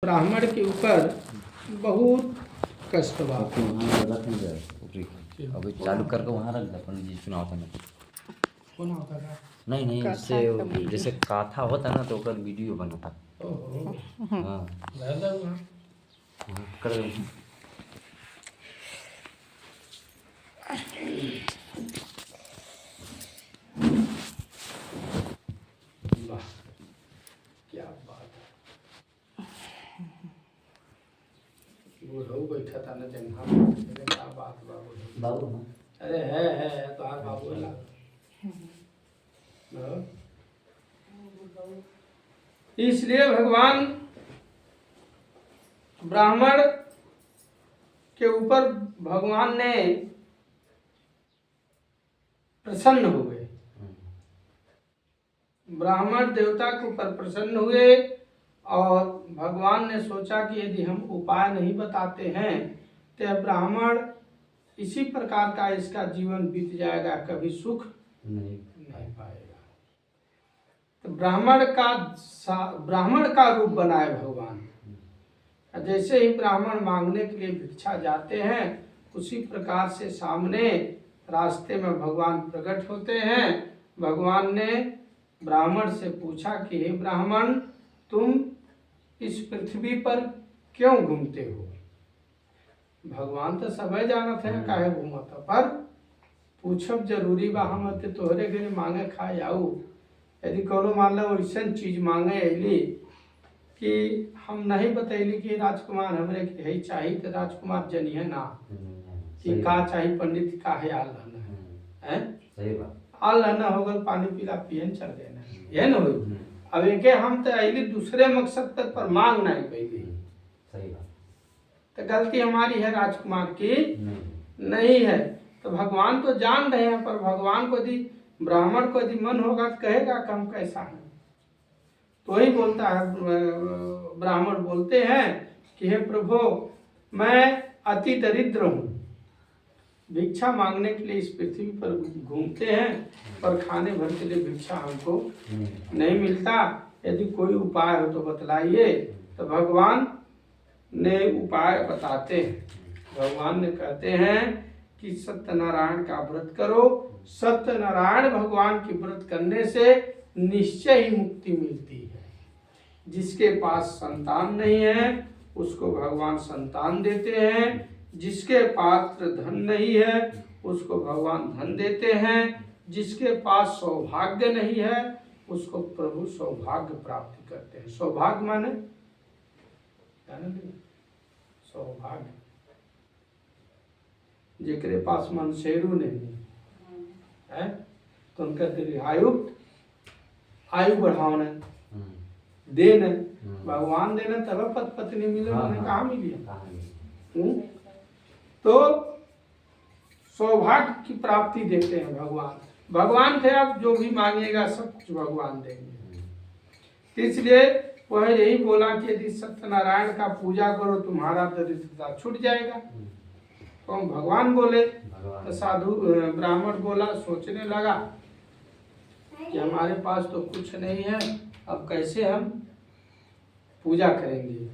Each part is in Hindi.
ब्राह्मण के ऊपर बहुत कष्ट हुआ। अभी चालू करके वहाँ रख दे पंडित जी चुनाव था ना कौन होता था? नहीं इससे जैसे कथा होता ना तो ओकर वीडियो बनता। ओहो हाँ ज्यादा हुआ। कर वाह क्या बात है। बूढ़ऊ बैठा था ना जंघा में, क्या बात बाबू बाबू ना अरे है तो आज बाबू है इसलिए भगवान ब्राह्मण के ऊपर भगवान ने प्रसन्न हुए। ब्राह्मण देवता के ऊपर प्रसन्न हुए और भगवान ने सोचा कि यदि हम उपाय नहीं बताते हैं तो ब्राह्मण इसी प्रकार का इसका जीवन बीत जाएगा, कभी सुख नहीं पाएगा। तो ब्राह्मण का रूप बनाए भगवान। जैसे ही ब्राह्मण मांगने के लिए भिक्षा जाते हैं उसी प्रकार से सामने रास्ते में भगवान प्रकट होते हैं। भगवान ने ब्राह्मण से पूछा कि हे ब्राह्मण, तुम इस पृथ्वी पर क्यों घूमते हो? भगवान तो सबे जानत है काहे घूमत, पर पूछब जरूरी बा। हम तोहरे घरे मांगे खाए आऊ, यदि कोनो मान लो ऐसा चीज मांगे अली कि हम नहीं बतैली कि राजकुमार हमरे यही चाहिए, तो राजकुमार जनिए ना कि का चाहिए, पंडित का है आल रहना है सही बात आल रहना होगल, पानी पीला पियन चल देना यह न हो। अब एके हम तो अली दूसरे मकसद तक पर मांग नहीं पैली, सही बात। तो गलती हमारी है, राजकुमार की नहीं है। तो भगवान तो जान रहे हैं, पर भगवान को यदि ब्राह्मण को यदि मन होगा तो कहेगा कि हम कैसा है। तो ही बोलता है, ब्राह्मण बोलते हैं कि हे प्रभु, मैं अति दरिद्र हूँ, भिक्षा मांगने के लिए इस पृथ्वी पर घूमते हैं, पर खाने भर के लिए भिक्षा हमको नहीं मिलता। यदि कोई उपाय हो तो बतलाइए। तो भगवान ने उपाय बताते हैं। भगवान ने कहते हैं कि सत्यनारायण का व्रत करो। सत्यनारायण भगवान की व्रत करने से निश्चय ही मुक्ति मिलती है। जिसके पास संतान नहीं है उसको भगवान संतान देते हैं, जिसके पास धन नहीं है उसको भगवान धन देते हैं, जिसके पास सौभाग्य नहीं है उसको प्रभु सौभाग्य प्राप्ति करते हैं। सौभाग्य माने सौभाग्य, जेकरे पास मनसेरू नहीं है तो उनका दीर्घायु आयु बढ़ावना देन भगवान देना तब पत पत्नी मिले, उन्हें कहाँ मिली? तो सौभाग्य की प्राप्ति देते हैं भगवान। भगवान थे, आप जो भी मांगेगा सब कुछ भगवान देंगे। इसलिए वह यही बोला कि यदि सत्यनारायण का पूजा करो तुम्हारा दरिद्रता छूट जाएगा। तो हम भगवान बोले तो साधु ब्राह्मण बोला, सोचने लगा कि हमारे पास तो कुछ नहीं है, अब कैसे हम पूजा करेंगे?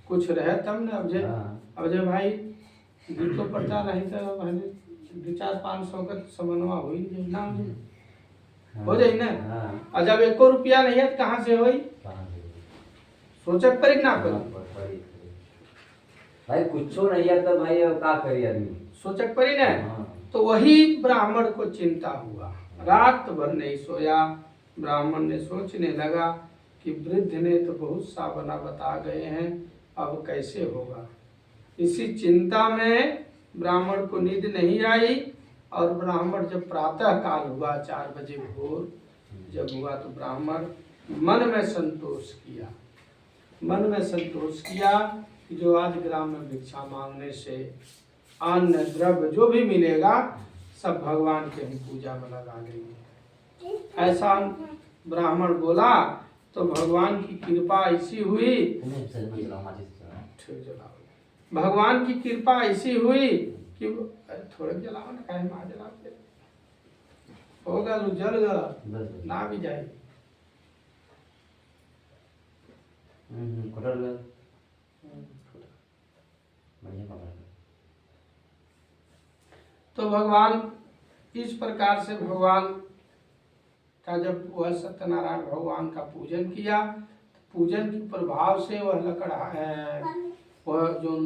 कुछ रहे तब न। अब जब भाई तो पड़ता नहीं तो भाई 2-4-500 का समन्वय हो ही ना हो जाए ना। और जब 1 रुपया नहीं है तो कहाँ से होई? सोचक पर ना पर भाई कुछ नहीं है तो भाई का करी आदमी, सोचक पर ही ना। तो वही ब्राह्मण को चिंता हुआ, रात भर नहीं सोया। ब्राह्मण ने सोचने लगा कि वृद्ध ने तो बहुत सा बता गए हैं, अब कैसे होगा। इसी चिंता में ब्राह्मण को नींद नहीं आई। और ब्राह्मण जब प्रातः काल हुआ 4 बजे भोर जब हुआ तो ब्राह्मण मन में संतोष किया। मन में संतोष किया कि जो आज ग्राम में भिक्षा मांगने से अन्न द्रव्य जो भी मिलेगा सब भगवान के हम पूजा में लगा देंगे। ऐसा ब्राह्मण बोला तो भगवान की कृपा ऐसी हुई, भगवान की कृपा ऐसी हुई कि थोड़े जलाओ ना, काहे मार जलाओ होगा जल ना भी जाए। खोटा लगा बढ़िया पकड़। तो भगवान इस प्रकार से भगवान का जब वह सत्यनारायण भगवान का पूजन किया, पूजन के प्रभाव से वह लकड़ा वह जो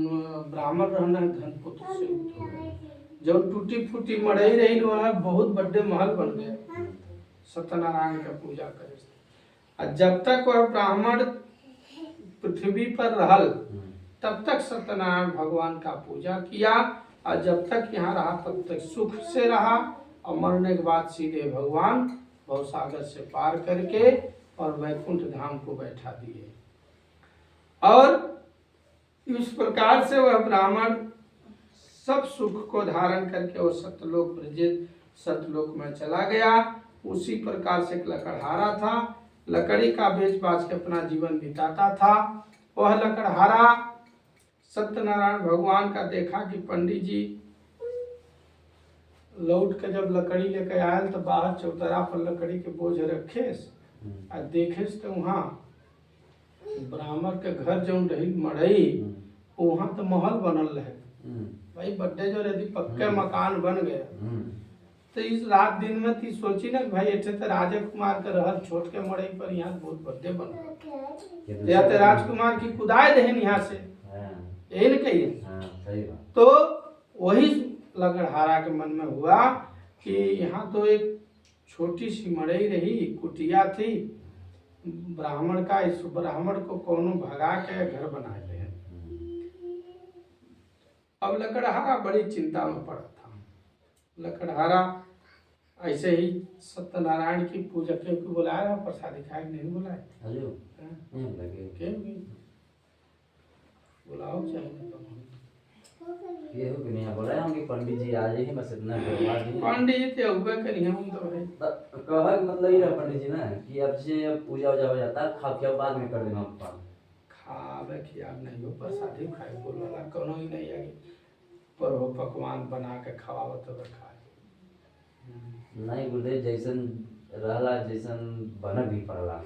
ब्राह्मण रहना धनपुत्र से जो टूटी फूटी मड़ई रही वह बहुत बड़े महल बन गया सत्यनारायण का पूजा करे। और जब तक वह ब्राह्मण पृथ्वी पर रहल तब तक सत्यनारायण भगवान का पूजा किया, और जब तक यहाँ रहा तब तक सुख से रहा, और मरने के बाद सीधे भगवान भवसागर से पार करके और वैकुंठ धाम को बैठा दिए। और इस प्रकार से वह ब्राह्मण सब सुख को धारण करके वो सत्यलोक ब्रजेत सत्यलोक में चला गया। उसी प्रकार से एक लकड़हारा था, लकड़ी का बेच बाच के अपना जीवन बिताता था। वह लकड़हारा सत्यनारायण भगवान का देखा कि पंडित जी लौट के जब लकड़ी लेकर आयल तो बाहर चौतरा पर लकड़ी के बोझ रखे और देखे तो वहाँ ब्राह्मण के घर जो रही मड़ई वहाँ तो महल बनल रहे भाई, बड्डे जो रहती पक्के मकान बन गया। तो इस रात दिन में ती सोची ना भाई ऐसे तो राजा कुमार के रहल छोट के मड़ई पर यहाँ बहुत बड्डे बन गए, या तो राजकुमार की कुदाय दहन यहाँ से यही न कहिए। तो वही लकड़हारा के मन में हुआ कि यहाँ तो एक छोटी सी मड़ई रही, कुटिया थी, ब्राह्मण का इस ब्राह्मण को कोनो भगा के घर बना ले। अब लकड़हारा बड़ी चिंता में पड़ा था। लकड़हारा ऐसे ही सत्यनारायण की पूजा के बुलाया, प्रसादी खाए नहीं बुलाए, बुलाओ चाहिए ये हो कि नहीं बोला हम कि पंडित जी आ जाइए, बस इतना पंडित जी तो हुआ करिए हम तो भाई कहा मतलब ये है पंडित जी ना कि अब से पूजा वूजा हो जाता है, खा के बाद में कर देना अपन खावे खियाब नहीं हो, प्रसादी खाए बोला कोनो ही नहीं है पर वो पकवान बना के खवाओ तो खाए नहीं गुरुदेव जैसन रहला जैसन बन भी पड़ला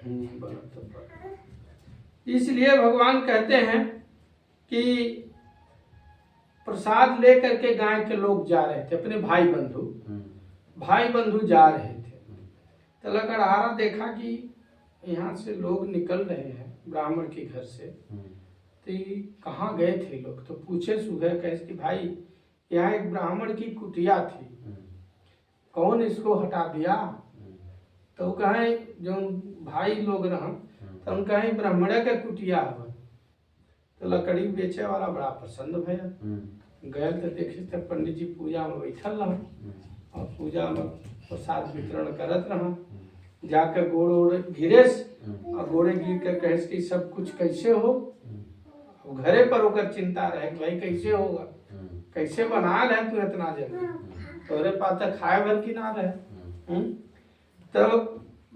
बनत तो पड़ा। इसलिए भगवान कहते हैं कि प्रसाद लेकर के गांव के लोग जा रहे थे, अपने भाई बंधु जा रहे थे। तो लकड़हारा देखा कि यहाँ से लोग निकल रहे हैं ब्राह्मण के घर से, तो कहाँ गए थे लोग। तो पूछे सुबह कैसे कि भाई यहाँ एक ब्राह्मण की कुटिया थी, कौन इसको हटा दिया। तो कहे जो भाई लोग रह तो हम कहें ब्राह्मण के कुटिया हो। तो लकड़ी बेचे वाला बड़ा प्रसन्न भैया गए तो देखे तो पंडित जी पूजा में बैठल रहा और पूजा में प्रसाद वितरण करत रहा। जाकर गोड़ ओड़ गिरेस और गोड़े गिर कर कहे कि सब कुछ कैसे हो। घरे पर होकर चिंता रहे भाई कैसे होगा, कैसे बना रहे तू इतना जल्दी, तोरे पास तो खाए भर की ना रहे। तो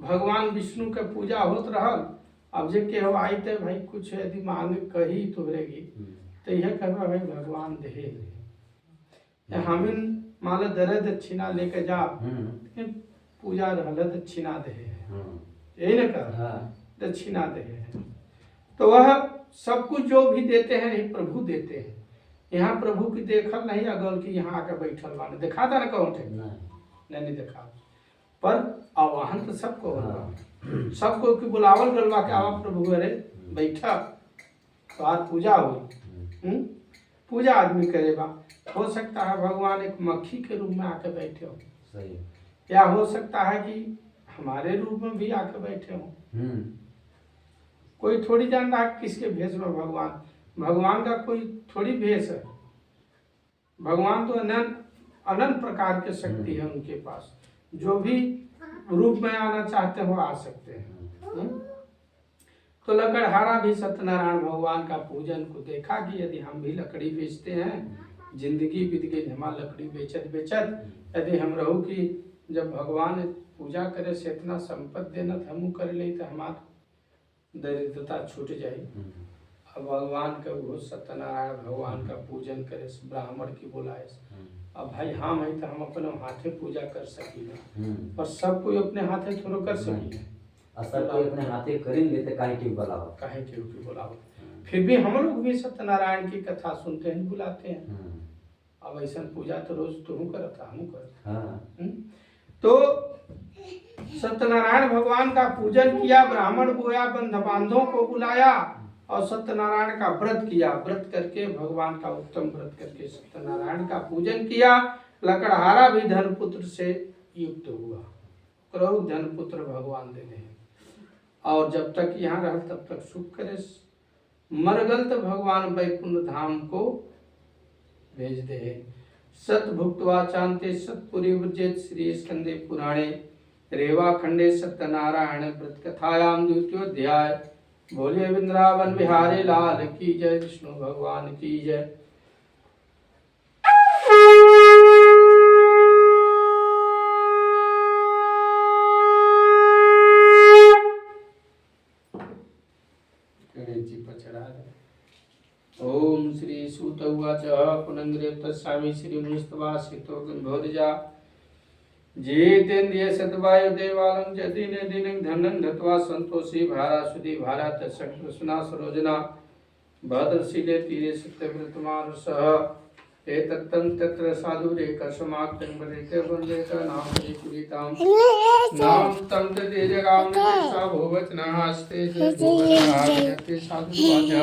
भगवान विष्णु के पूजा होत रहल। अब जे के हो आई थे भाई कुछ यदि मांग कही तोहरेगी तो यह कहवा भाई भगवान दे हमिन माला दरे दक्षिणा लेके जा पूजा रहल दक्षिणा दे यही न कर दक्षिणा दे। तो वह सब कुछ जो भी देते हैं यही प्रभु देते हैं। यहाँ प्रभु की देखल नहीं अगल की यहाँ आकर बैठल वाले देखा था ना कौन थे नहीं देखा, पर आवाहन तो सबको सबको की बुलावल गलवा के आवा प्रभु अरे बैठा तो आज पूजा हुई। पूजा आदमी करेगा, हो सकता है भगवान एक मक्खी के रूप में आके बैठे हो सही, या हो सकता है कि हमारे रूप में भी आके बैठे हो। कोई थोड़ी जान रहा है किसके भेष में भगवान का कोई थोड़ी भेष है। भगवान तो अनंत प्रकार के शक्ति है उनके पास, जो भी रूप में आना चाहते हो आ सकते हैं। तो लकड़हारा भी सत्यनारायण भगवान का पूजन को देखा कि यदि हम भी लकड़ी बेचते हैं, जिंदगी बीत गई हमारा लकड़ी बेचत बेचत, यदि हम रहू कि जब भगवान पूजा करे से इतना संपत्ति देना हमू कर ले तो हमार दरिद्रता छूट जाए। अब भगवान का वो सत्यनारायण भगवान का पूजन करे ब्राह्मण की बुलाए। अब भाई हम है तो हम अपने हाथे पूजा कर सकी, पर सब कोई अपने हाथे थोड़ा कर सकी। असर कोई अपने हाथे करेंगे तो काहे की बुलावत। काहे के ऊपर बुलावत। फिर भी हम लोग भी सत्यनारायण की कथा सुनते हैं, बुलाते हैं। अब ऐसा पूजा तो रोज तू करता, हम करता। हाँ। तो सत्यनारायण भगवान का पूजन किया, ब्राह्मण बोया, बंधु बांधवों को बुलाया और सत्यनारायण का व्रत किया। व्रत करके भगवान का उत्तम व्रत करके सत्यनारायण का पूजन किया। लकड़हारा भी धनपुत्र से युक्त हुआ, क्रौध धनपुत्र भगवान दे दे। और जब तक यहाँ रह तब तक सुख करे, मरगल तो भगवान वैकुंठ धाम को भेज दे। सत भुक्त्वा चांते सतपुरी उज्जैत श्री स्कंदे पुराणे रेवा खंडे सत्यनारायण व्रत कथायाम द्वितीयोध्याय। बोलिए वृंदावन बिहारी लाल की जय, विष्णु भगवान की जय। ओम श्री सूत उवाच पुनंद्रे तस्सामि श्री मुनिस्तवा सितो गंभोरजा जेतेन्द्रिय सतवायु देवालंग च दिने दिनं धनं धत्वा संतोषी भारा सुधी भारा तत्सक कृष्णा सरोजना भद्रशीले तीरे सत्यव्रतमान सह एतत्तं तत्र साधुरे कसमाक्तं वदेते वन्देत नाम पुरीताम नाम तं ते जगाम सा भोवचनः हस्ते भोवचनः साधु वाच।